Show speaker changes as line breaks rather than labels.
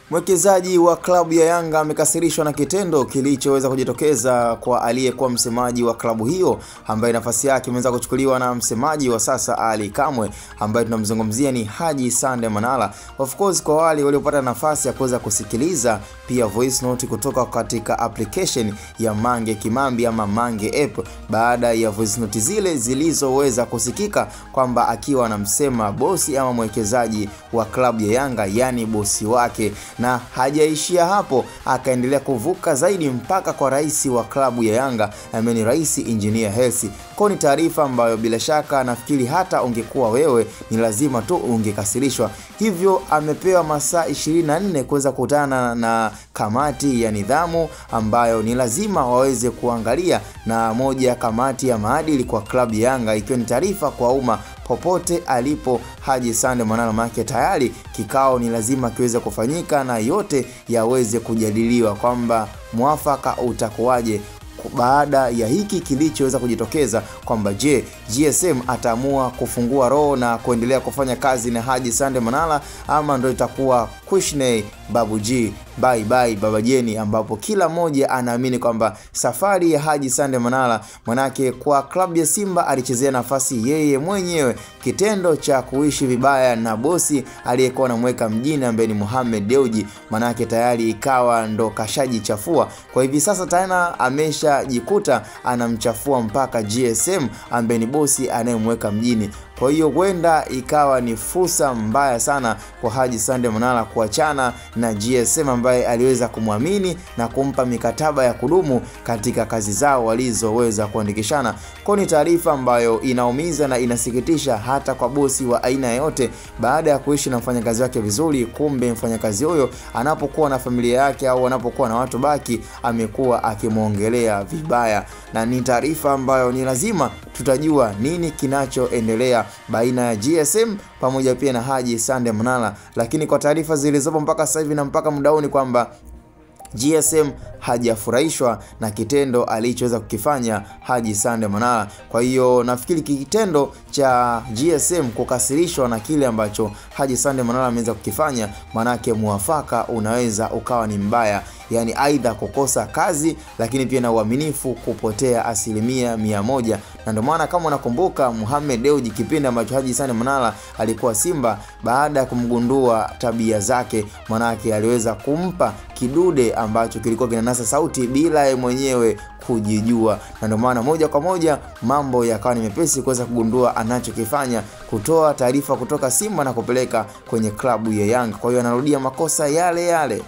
Mwekezaji wa klabu ya Yanga amekasirishwa na kitendo kilichoweza kujitokeza kwa aliyekuwa msemaji wa klabu hiyo, ambaye nafasi yake imeweza kuchukuliwa na msemaji wa sasa Ally Kamwe, ambaye tunamzungumzia ni Haji Sande Manara. Of course, kwa wale waliopata nafasi ya kuweza kusikiliza pia voice note kutoka katika application ya Mange Kimambi ama Mange app, baada ya voice note zile zilizoweza kusikika kwamba akiwa anamsema bosi ama mwekezaji wa klabu ya Yanga, yani bosi wake, na hajaishia hapo, akaendelea kuvuka zaidi mpaka kwa rais wa klabu ya Yanga, ameni Rais Engineer Hersi. Kwa ni taarifa ambayo bila shaka nafikiri hata ungekuwa wewe ni lazima tu ungekasirishwa. Hivyo amepewa masaa 24 kuweza kukutana na kamati ya nidhamu ambayo ni lazima waweze kuangalia, na moja ya kamati ya maadili kwa klabu ya Yanga, ikiwa ni taarifa kwa umma popote alipo Haji Sande Manara. Make tayari kikao ni lazima kiweze kufanyika na yote yaweze kujadiliwa kwamba mwafaka utakuwaje baada ya hiki kilichoweza kujitokeza, kwamba je, GSM ataamua kufungua roho na kuendelea kufanya kazi na Haji Sande Manara, ama ndio itakuwa Kushney Babuji bye bye Baba Jeni, ambapo kila mmoja anaamini kwamba safari ya Haji Sande Manara, manake kwa klabu ya Simba alichezea nafasi yeye mwenyewe, kitendo cha kuishi vibaya na bosi aliyekuwa anamweka mjini ambaye ni Mohamed Dewji, manake tayari ikawa ndo kashajichafua. Kwa hivi sasa tena ameshajikuta anamchafua mpaka GSM ambaye ni bosi anayemweka mjini. Kwa hiyo huenda ikawa ni fursa mbaya sana kwa Haji Sande Manara kuachana na GSM ambaye aliweza kumwamini na kumpa mikataba ya kudumu katika kazi zao walizoweza kuandikishana. Kwa ni taarifa ambayo inaumiza na inasikitisha hata kwa bosi wa aina yote, baada ya kuishi na mfanyakazi wake vizuri, kumbe mfanyakazi huyo anapokuwa na familia yake au anapokuwa na watu baki amekuwa akimuongelea vibaya. Na ni taarifa ambayo ni lazima tutajua nini kinachoendelea baina ya GSM pamoja pia na Haji Sande Manara, lakini kwa taarifa zilizopo mpaka sasa hivi na mpaka muda huu ni kwamba GSM hajafurahishwa na kitendo alichoweza kukifanya Haji Sande Manara. Kwa hiyo nafikiri kitendo cha GSM kukasirishwa na kile ambacho Haji Sande Manara ameweza kukifanya, manake muafaka unaweza ukawa ni mbaya, yani aidha kukosa kazi, lakini pia na uaminifu kupotea 100%. Na ndio maana kama unakumbuka Mohamed Dewji, kipindi ambacho Haji Sande Manara alikuwa Simba, baada ya kumgundua tabia zake, manake aliweza kumpa kidude ambacho kilikuwa kinanasa sauti bila yeye mwenyewe kujijua, na ndio maana moja kwa moja mambo yakawa ni mepesi kuweza kugundua anachokifanya, kutoa taarifa kutoka Simba na kupeleka kwenye klabu ya Yanga. Kwa hiyo anarudia makosa yale yale.